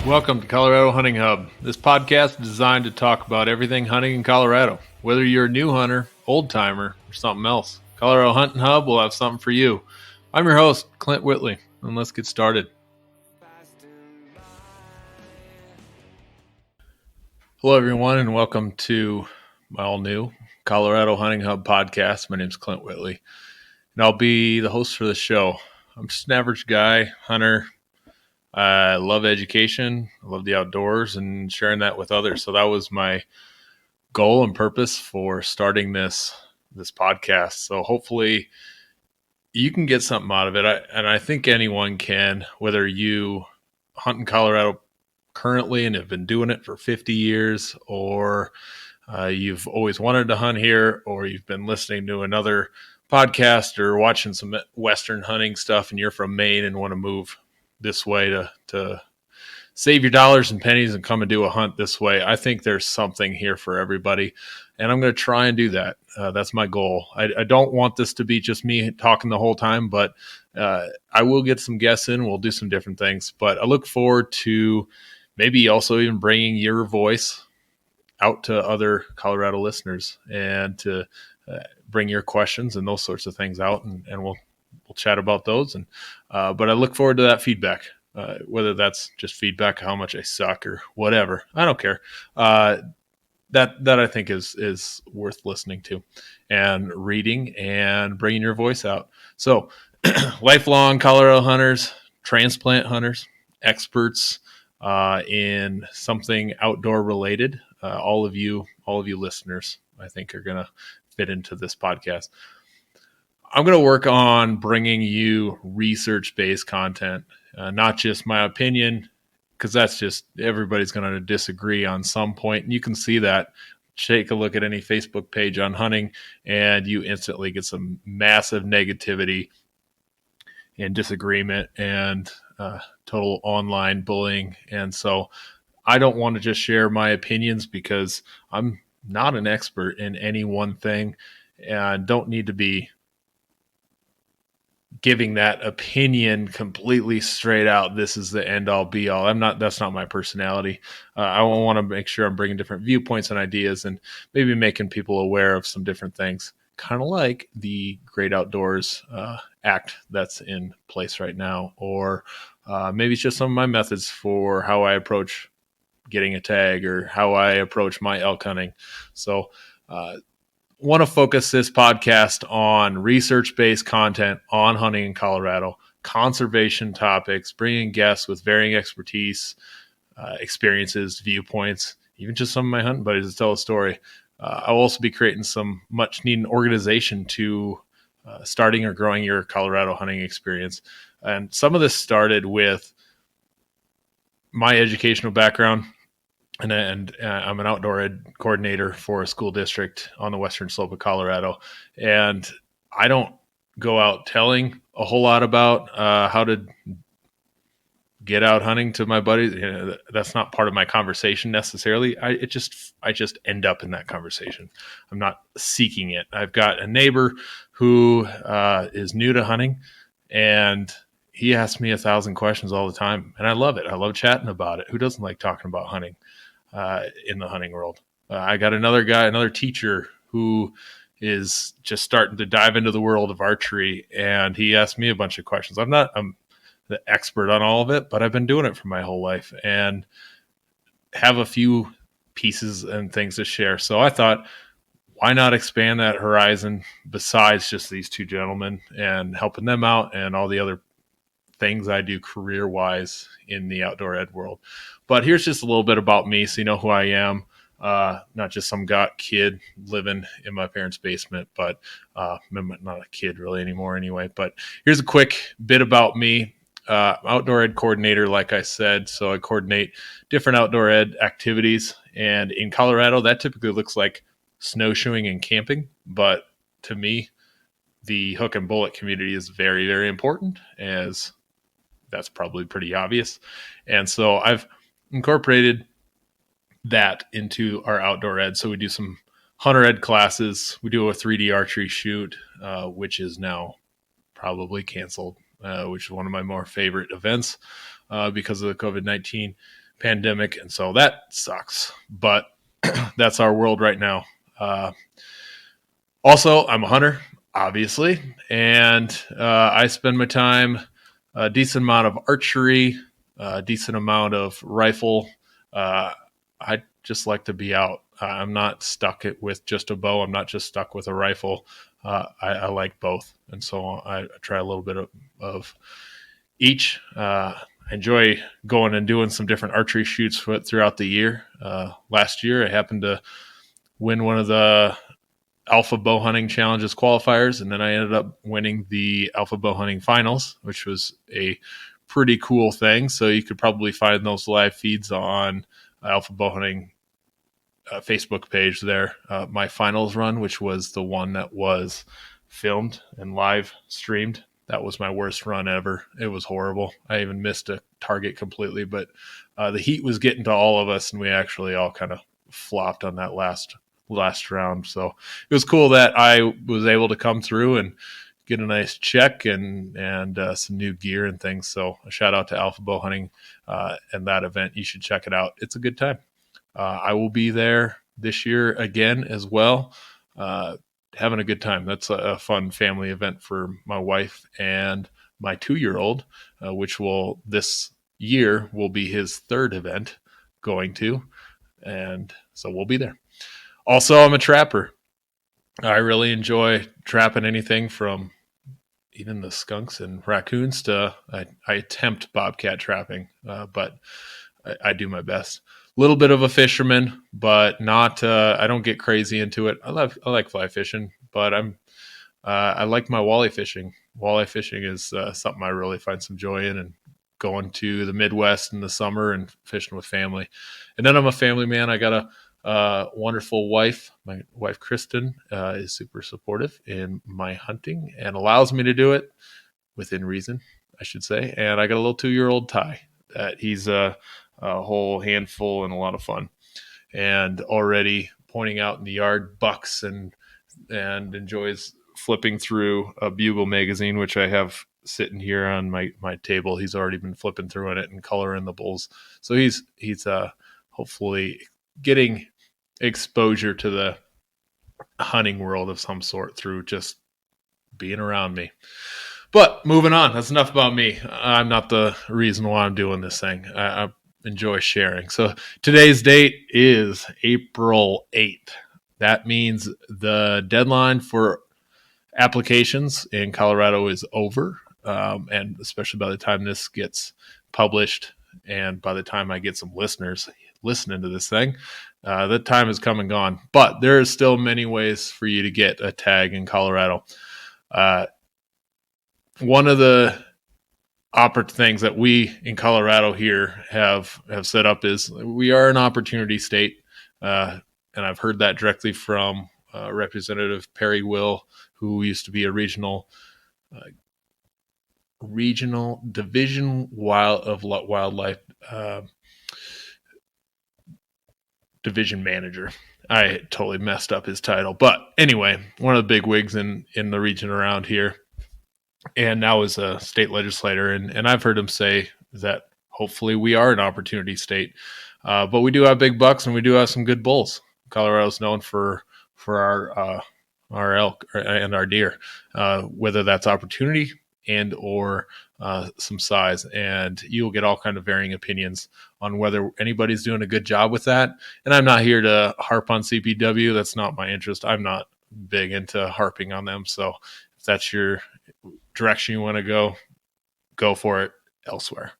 Welcome to Colorado Hunting Hub. This podcast is designed to talk about everything hunting in Colorado. Whether you're a new hunter, old timer, or something else, Colorado Hunting Hub will have something for you. I'm your host, Clint Whitley, and let's get started. Hello, everyone, and welcome to my all-new Colorado Hunting Hub podcast. My name is Clint Whitley, and I'll be the host for the show. I'm just an average guy, hunter. I love education. I love the outdoors and sharing that with others. So that was my goal and purpose for starting this podcast. So hopefully you can get something out of it. I think anyone can, whether you hunt in Colorado currently and have been doing it for 50 years, or you've always wanted to hunt here, or you've been listening to another podcast or watching some Western hunting stuff and you're from Maine and want to move this way to save your dollars and pennies and come and do a hunt this way. I think there's something here for everybody, and I'm going to try and do that. That's my goal. I don't want this to be just me talking the whole time, but I will get some guests in. We'll do some different things, but I look forward to maybe also even bringing your voice out to other Colorado listeners and to bring your questions and those sorts of things out, and we'll chat about those. And but I look forward to that feedback, whether that's just feedback how much I suck or whatever. I don't care. That I think is worth listening to and reading and bringing your voice out. So lifelong Colorado hunters, transplant hunters, experts in something outdoor related. All of you listeners, I think, are going to fit into this podcast. I'm going to work on bringing you research-based content, not just my opinion, because that's just everybody's going to disagree on some point. And you can see that. Take a look at any Facebook page on hunting, and you instantly get some massive negativity and disagreement and total online bullying. And so I don't want to just share my opinions because I'm not an expert in any one thing and don't need to be giving that opinion completely straight out. This is the end all be all. That's not my personality. I want to make sure I'm bringing different viewpoints and ideas and maybe making people aware of some different things, kind of like the Great Outdoors Act that's in place right now, or maybe it's just some of my methods for how I approach getting a tag or how I approach my elk hunting. So, want to focus this podcast on research-based content on hunting in Colorado, conservation topics, bringing guests with varying expertise, experiences, viewpoints, even just some of my hunting buddies to tell a story. I'll also be creating some much-needed organization to starting or growing your Colorado hunting experience. And some of this started with my educational background. And I'm an outdoor ed coordinator for a school district on the western slope of Colorado. And I don't go out telling a whole lot about how to get out hunting to my buddies. That's not part of my conversation necessarily. I just end up in that conversation. I'm not seeking it. I've got a neighbor who is new to hunting, and he asks me 1,000 questions all the time. And I love it. I love chatting about it. Who doesn't like talking about hunting? In the hunting world. I got another teacher who is just starting to dive into the world of archery, and he asked me a bunch of questions. I'm the expert on all of it, but I've been doing it for my whole life and have a few pieces and things to share. So I thought, why not expand that horizon besides just these two gentlemen and helping them out and all the other things I do career-wise in the outdoor ed world. But here's just a little bit about me so you know who I am. Not just some kid living in my parents' basement, but I'm not a kid really anymore anyway. But here's a quick bit about me. Outdoor ed coordinator, like I said, so I coordinate different outdoor ed activities. And in Colorado, that typically looks like snowshoeing and camping. But to me, the hook and bullet community is very, very important, as that's probably pretty obvious. And so I've incorporated that into our outdoor ed. So we do some hunter ed classes. We do a 3D archery shoot, which is now probably canceled, which is one of my more favorite events because of the COVID-19. pandemic, and so that sucks. But that's our world right now. Uh, Also, I'm a hunter, obviously, and I spend my time a decent amount of archery, a decent amount of rifle. Uh, I just like to be out. I'm not stuck with just a bow. I'm not just stuck with a rifle. I like both, and so I try a little bit of each. I enjoy going and doing some different archery shoots throughout the year. Last year, I happened to win one of the Alpha Bow Hunting Challenges qualifiers, and then I ended up winning the Alpha Bow Hunting Finals, which was a pretty cool thing. So you could probably find those live feeds on Alpha Bow Hunting Facebook page there. My finals run, which was the one that was filmed and live streamed, that was my worst run ever. It was horrible. I even missed a target completely, but the heat was getting to all of us, and we actually all kind of flopped on that last round. So it was cool that I was able to come through and get a nice check and some new gear and things. So a shout out to Alpha Bow Hunting and that event. You should check it out. It's a good time. I will be there this year again as well. Having a good time. That's a fun family event for my wife and my 2-year-old, which will this year will be his third event going to. And so we'll be there. Also, I'm a trapper. I really enjoy trapping anything from even the skunks and raccoons to I attempt bobcat trapping, but I do my best. A little bit of a fisherman, but not. I don't get crazy into it. I like fly fishing, but I like my walleye fishing. Walleye fishing is something I really find some joy in, and going to the Midwest in the summer and fishing with family. And then I'm a family man. I got a wonderful wife. My wife, Kristen, is super supportive in my hunting and allows me to do it within reason, I should say. And I got a little 2-year-old Ty that he's a whole handful and a lot of fun, and already pointing out in the yard bucks and enjoys flipping through a Bugle magazine, which I have sitting here on my table. He's already been flipping through it and coloring the bulls. So he's hopefully getting exposure to the hunting world of some sort through just being around me. But moving on, that's enough about me. I'm not the reason why I'm doing this thing. I enjoy sharing. So today's date is April 8th. That means the deadline for applications in Colorado is over. And especially by the time this gets published and by the time I get some listeners listening to this thing, the time has come and gone. But there are still many ways for you to get a tag in Colorado. One of the things that we in Colorado here have set up is we are an opportunity state. And I've heard that directly from Representative Perry Will, who used to be a regional division of wildlife division manager. I totally messed up his title, but anyway, one of the big wigs in the region around here, and now is a state legislator. And I've heard him say that hopefully we are an opportunity state, but we do have big bucks and we do have some good bulls. Colorado's known for our elk and our deer, whether that's opportunity and or some size, and you'll get all kind of varying opinions on whether anybody's doing a good job with that. And I'm not here to harp on CPW. That's not my interest. I'm not big into harping on them. So if that's your direction you want to go for it elsewhere.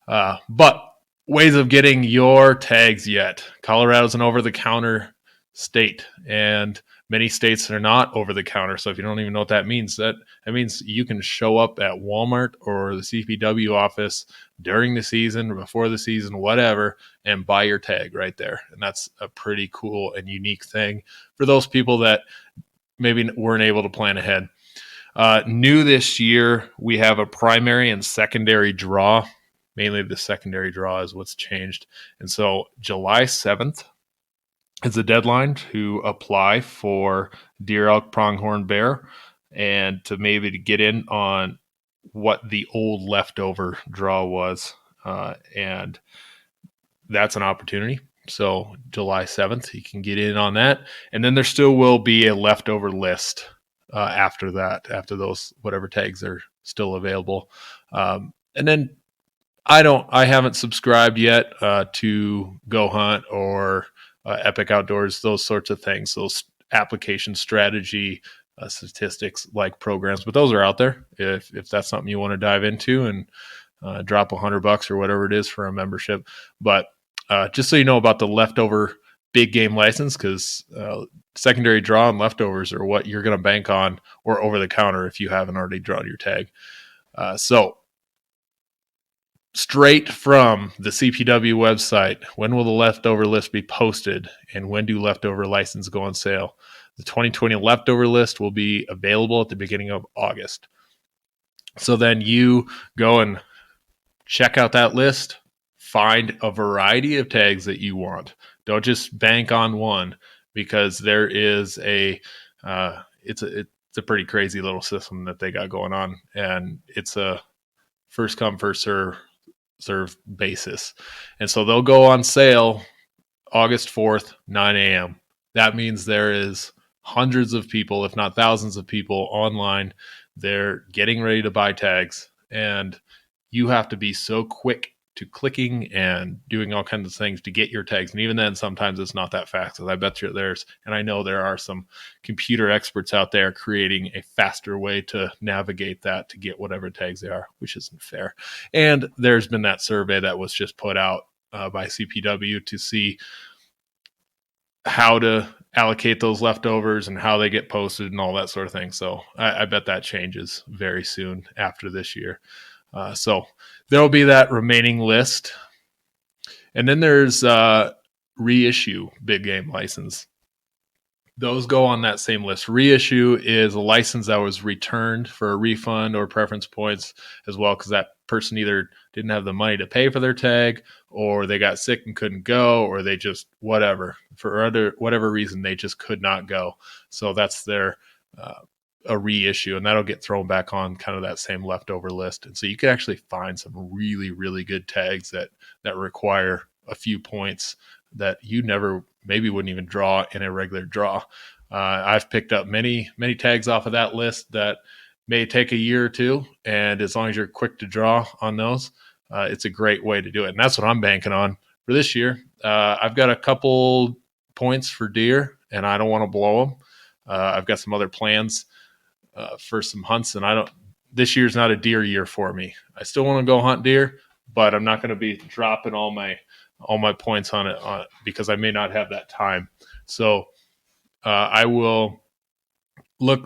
But ways of getting your tags yet. Colorado's an over-the-counter state, and many states are not over the counter. So if you don't even know what that means, that means you can show up at Walmart or the CPW office during the season or before the season, whatever, and buy your tag right there. And that's a pretty cool and unique thing for those people that maybe weren't able to plan ahead. New this year, we have a primary and secondary draw. Mainly the secondary draw is what's changed. And so July 7th is the deadline to apply for deer, elk, pronghorn, bear, and to maybe to get in on what the old leftover draw was. And that's an opportunity. So July 7th, you can get in on that. And then there still will be a leftover list after that, after those, whatever tags are still available. And then I haven't subscribed yet to Go Hunt or Epic Outdoors, those sorts of things, those application strategy, statistics like programs, but those are out there if that's something you want to dive into and drop $100 or whatever it is for a membership. But just so you know about the leftover big game license, because secondary draw and leftovers are what you're going to bank on or over the counter if you haven't already drawn your tag. So straight from the CPW website, when will the leftover list be posted and when do leftover licenses go on sale? The 2020 leftover list will be available at the beginning of August. So then you go and check out that list, find a variety of tags that you want. Don't just bank on one, because there is it's a pretty crazy little system that they got going on, and it's a first come first serve basis. And so they'll go on sale August 4th, 9 a.m. That means there is hundreds of people, if not thousands of people online. They're getting ready to buy tags, and you have to be so quick to clicking and doing all kinds of things to get your tags. And even then, sometimes it's not that fast. I bet you there's, and I know there are some computer experts out there creating a faster way to navigate that to get whatever tags they are, which isn't fair. And there's been that survey that was just put out by CPW to see how to allocate those leftovers and how they get posted and all that sort of thing. So I bet that changes very soon after this year. So there'll be that remaining list. And then there's reissue big game license. Those go on that same list. Reissue is a license that was returned for a refund or preference points as well, because that person either didn't have the money to pay for their tag, or they got sick and couldn't go, or they just whatever reason they just could not go. So that's their a reissue, and that'll get thrown back on kind of that same leftover list. And so you can actually find some really, really good tags that require a few points that you never maybe wouldn't even draw in a regular draw. I've picked up many tags off of that list that may take a year or two, and as long as you're quick to draw on those, it's a great way to do it. And that's what I'm banking on for this year. I've got a couple points for deer, and I don't want to blow them. I've got some other plans for some hunts, and this year's not a deer year for me. I still want to go hunt deer, but I'm not going to be dropping all my points on it because I may not have that time. So I will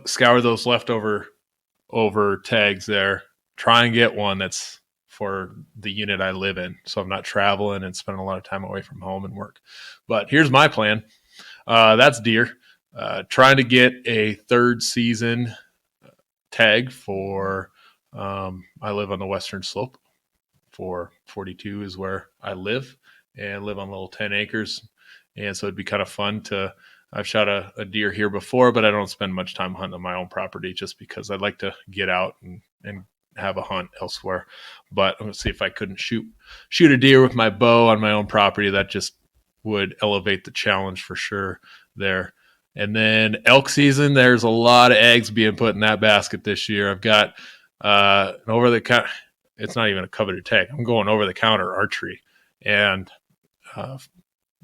scour those leftover tags there, try and get one that's for the unit I live in, so I'm not traveling and spending a lot of time away from home and work. But here's my plan. That's deer. Trying to get a third season tag for I live on the western slope. For 42 is where I live, and live on a little 10 acres. And so it'd be kind of fun I've shot a deer here before, but I don't spend much time hunting on my own property just because I'd like to get out and have a hunt elsewhere. But let's see if I couldn't shoot a deer with my bow on my own property. That just would elevate the challenge for sure there. And then elk season, there's a lot of eggs being put in that basket this year. I've got an over-the-counter, it's not even a coveted tag. I'm going over-the-counter archery, and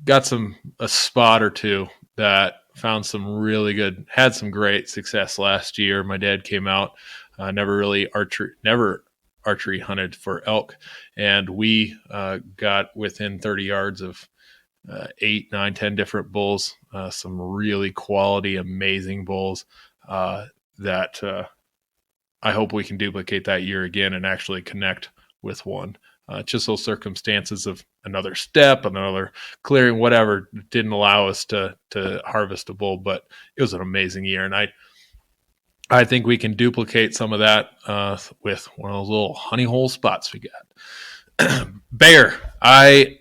got a spot or two that found some really good, had some great success last year. My dad came out, never archery hunted for elk, and we got within 30 yards of 8, 9, 10 different bulls, some really quality, amazing bulls that I hope we can duplicate that year again and actually connect with one. Just those circumstances of another step, another clearing, whatever, didn't allow us to harvest a bull, but it was an amazing year. And I think we can duplicate some of that with one of those little honey hole spots we got. Bear, I'm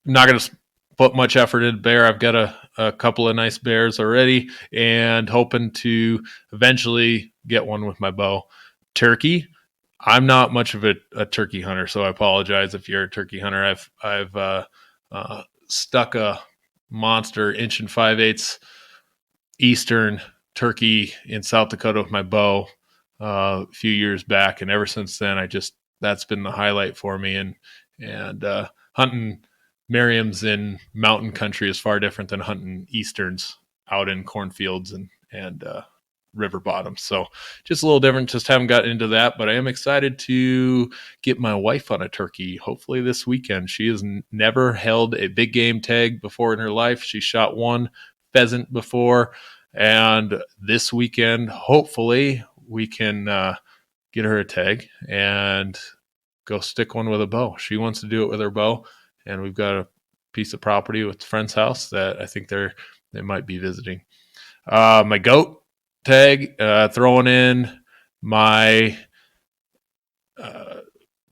not going to put much effort into bear. I've got a couple of nice bears already, and hoping to eventually get one with my bow. Turkey, I'm not much of a turkey hunter, so I apologize if you're a turkey hunter. I've stuck a monster 1 5/8 Eastern turkey in South Dakota with my bow a few years back, and ever since then, that's been the highlight for me. And hunting Merriam's in mountain country is far different than hunting Easterns out in cornfields and river bottoms. So just a little different. Just haven't got into that, but I am excited to get my wife on a turkey. Hopefully this weekend. She has never held a big game tag before in her life. She shot one pheasant before, and this weekend, hopefully, we can get her a tag and go stick one with a bow. She wants to do it with her bow, and we've got a piece of property with a friend's house that I think they might be visiting. My goat tag, throwing in my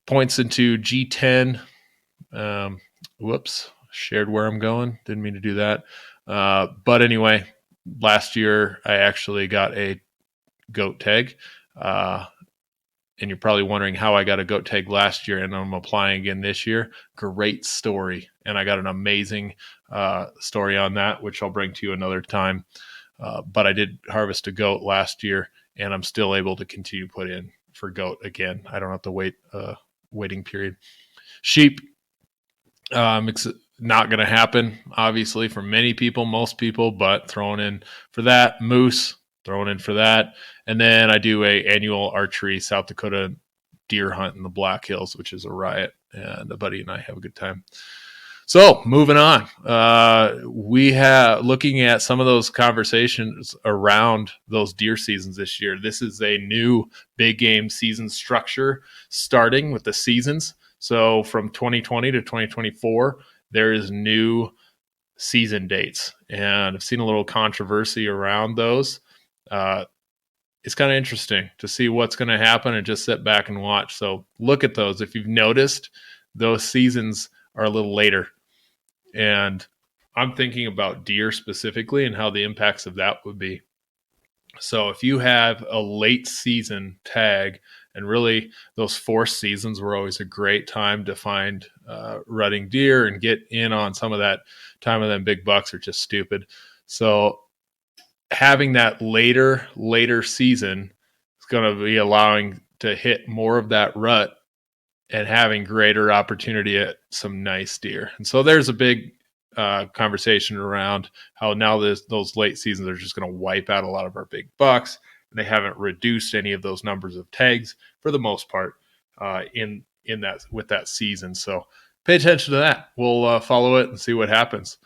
points into G10. Whoops, shared where I'm going. Didn't mean to do that. But anyway, last year I actually got a goat tag. And you're probably wondering how I got a goat tag last year and I'm applying again this year. Great story. And I got an amazing story on that, which I'll bring to you another time. But I did harvest a goat last year, and I'm still able to continue to put in for goat again. I don't have to wait waiting period. Sheep, it's not going to happen, obviously, for many people, most people, but throwing in for that. Moose, throwing in for that. And then I do a annual archery South Dakota deer hunt in the Black Hills, which is a riot. And a buddy and I have a good time. So moving on, we have looking at some of those conversations around those deer seasons this year. This is a new big game season structure starting with the seasons. So from 2020 to 2024, there is new season dates, and I've seen a little controversy around those. It's kind of interesting to see what's going to happen and just sit back and watch. So look at those. If you've noticed, those seasons are a little later. And I'm thinking about deer specifically and how the impacts of that would be. So if you have a late season tag, and really those forced seasons were always a great time to find rutting deer and get in on some of that time of them big bucks are just stupid. So having that later season is going to be allowing to hit more of that rut and having greater opportunity at some nice deer. And so there's a big conversation around how now those late seasons are just going to wipe out a lot of our big bucks. And they haven't reduced any of those numbers of tags for the most part in that with that season. So pay attention to that. We'll follow it and see what happens.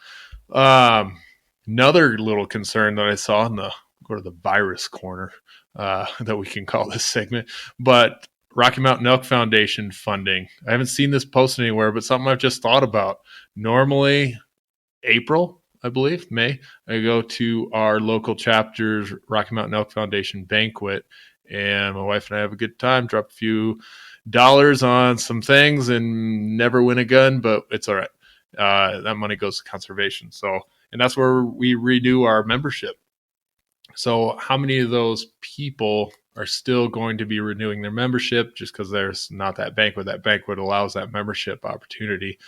Another little concern that I saw in go to the virus corner that we can call this segment, but Rocky Mountain Elk Foundation funding. I haven't seen this posted anywhere, but something I've just thought about. Normally, April, I believe, May, I go to our local chapter's Rocky Mountain Elk Foundation banquet, and my wife and I have a good time, drop a few dollars on some things and never win a gun, but it's all right. That money goes to conservation. So, and that's where we renew our membership. So how many of those people are still going to be renewing their membership just because there's not that banquet? That banquet allows that membership opportunity.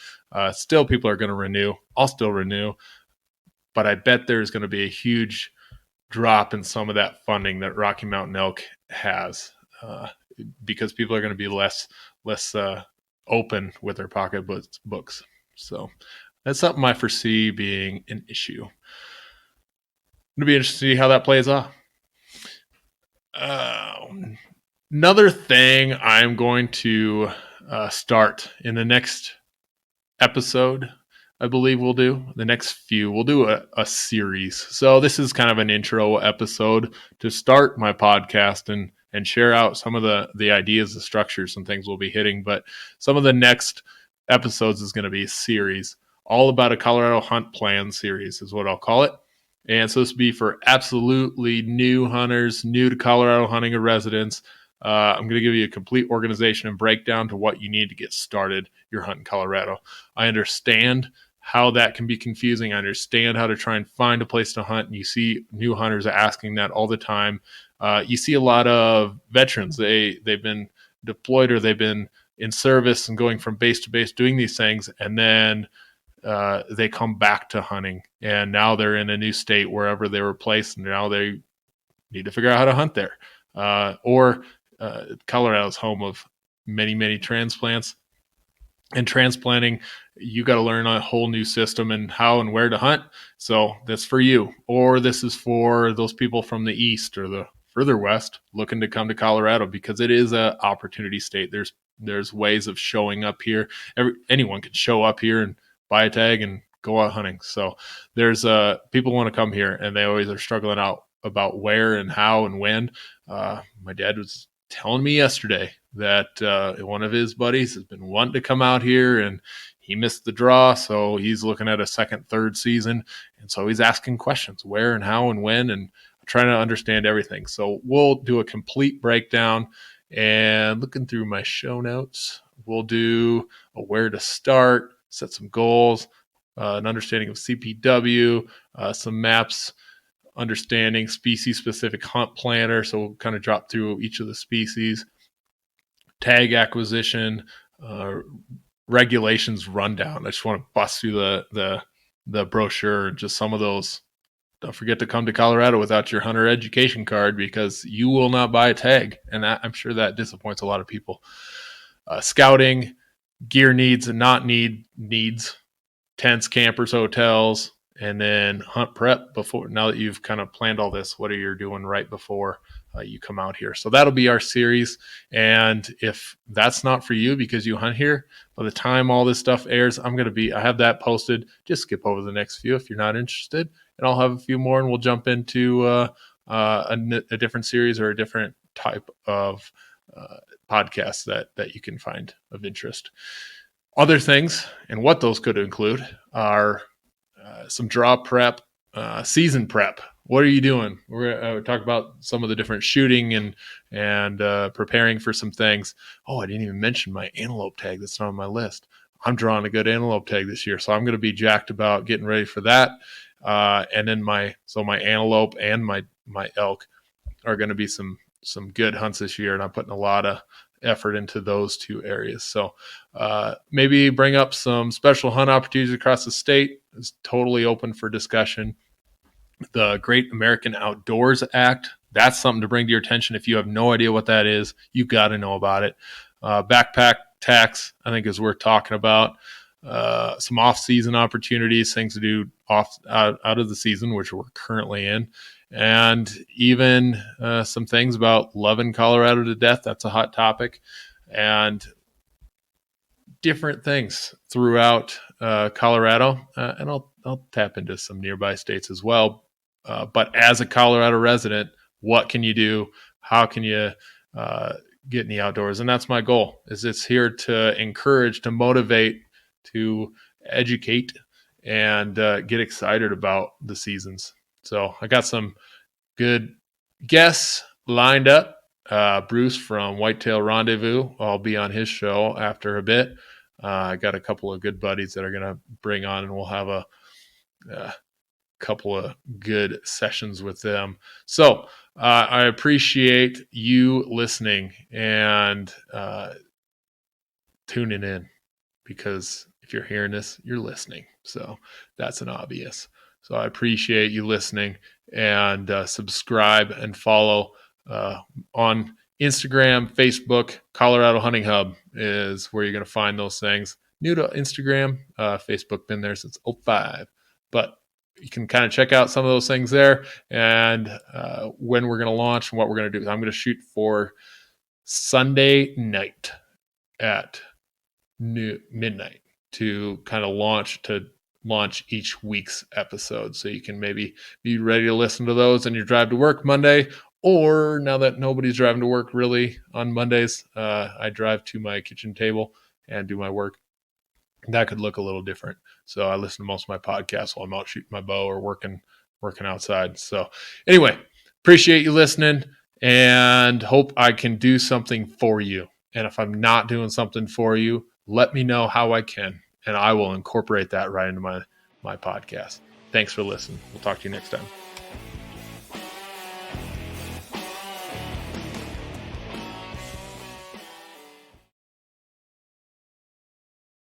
Still, people are going to renew. I'll still renew. But I bet there's going to be a huge drop in some of that funding that Rocky Mountain Elk has because people are going to be less open with their pocketbooks. So that's something I foresee being an issue. It'll be interesting to see how that plays off. Another thing I'm going to start in the next episode, I believe we'll do a series. So this is kind of an intro episode to start my podcast and share out some of the ideas, the structures, and things we'll be hitting. But some of the next episodes is going to be a series all about a Colorado hunt plan series is what I'll call it. And so this will be for absolutely new hunters, new to Colorado hunting or residents. I'm going to give you a complete organization and breakdown to what you need to get started your hunt in Colorado. I understand how that can be confusing. I understand how to try and find a place to hunt. And you see new hunters asking that all the time. You see a lot of veterans. They've been deployed or they've been in service and going from base to base doing these things. And then they come back to hunting, and now they're in a new state wherever they were placed, and now they need to figure out how to hunt there. Colorado's home of many, many transplants. And transplanting, you got to learn a whole new system and how and where to hunt. So that's for you. Or this is for those people from the east or the further west looking to come to Colorado, because it is an opportunity state. There's ways of showing up here. Anyone can show up here and buy a tag and go out hunting. So there's people want to come here, and they always are struggling out about where and how and when. My dad was telling me yesterday that one of his buddies has been wanting to come out here, and he missed the draw, so he's looking at a second, third season, and so he's asking questions, where and how and when, and trying to understand everything. So we'll do a complete breakdown, and looking through my show notes, we'll do a where to start, set some goals, an understanding of CPW, some maps, understanding species-specific hunt planner. So we'll kind of drop through each of the species, tag acquisition, regulations rundown. I just want to bust through the brochure, just some of those. Don't forget to come to Colorado without your hunter education card, because you will not buy a tag, and I'm sure that disappoints a lot of people. Scouting, gear needs and not needs, tents, campers, hotels, and then hunt prep before. Now that you've kind of planned all this, what are you doing right before you come out here? So that'll be our series. And if that's not for you because you hunt here, by the time all this stuff airs, I have that posted. Just skip over the next few if you're not interested, and I'll have a few more, and we'll jump into a different series or a different type of podcast that you can find of interest. Other things, and what those could include, are some draw prep, season prep. What are you doing? We're going to talk about some of the different shooting and preparing for some things. Oh, I didn't even mention my antelope tag. That's not on my list. I'm drawing a good antelope tag this year, so I'm going to be jacked about getting ready for that. And then my antelope and my elk are going to be some good hunts this year, and I'm putting a lot of effort into those two areas. So maybe bring up some special hunt opportunities across the state. It's totally open for discussion. The Great American Outdoors Act, that's something to bring to your attention. If you have no idea what that is, you've got to know about it. Backpack tax, I think, is worth talking about. Some off-season opportunities, things to do out of the season, which we're currently in. And even some things about loving Colorado to death. That's a hot topic. And different things throughout Colorado. And I'll tap into some nearby states as well. But as a Colorado resident, what can you do? How can you get in the outdoors? And that's my goal. Is it's here to encourage, to motivate, to educate, and get excited about the seasons. So I got some good guests lined up. Bruce from Whitetail Rendezvous, I'll be on his show after a bit. I got a couple of good buddies that are going to bring on, and we'll have a couple of good sessions with them. So I appreciate you listening and tuning in, because if you're hearing this, you're listening. So that's an obvious. So I appreciate you listening, and subscribe and follow on Instagram, Facebook. Colorado Hunting Hub is where you're going to find those things. New to Instagram, Facebook, been there since 2005, but you can kind of check out some of those things there, and when we're going to launch and what we're going to do. I'm going to shoot for Sunday night at midnight to kind of launch each week's episode, so you can maybe be ready to listen to those on your drive to work Monday, or now that nobody's driving to work really on Mondays, I drive to my kitchen table and do my work. That could look a little different. So I listen to most of my podcasts while I'm out shooting my bow or working outside. So anyway, appreciate you listening, and hope I can do something for you. And if I'm not doing something for you, let me know how I can, and I will incorporate that right into my podcast. Thanks for listening. We'll talk to you next time.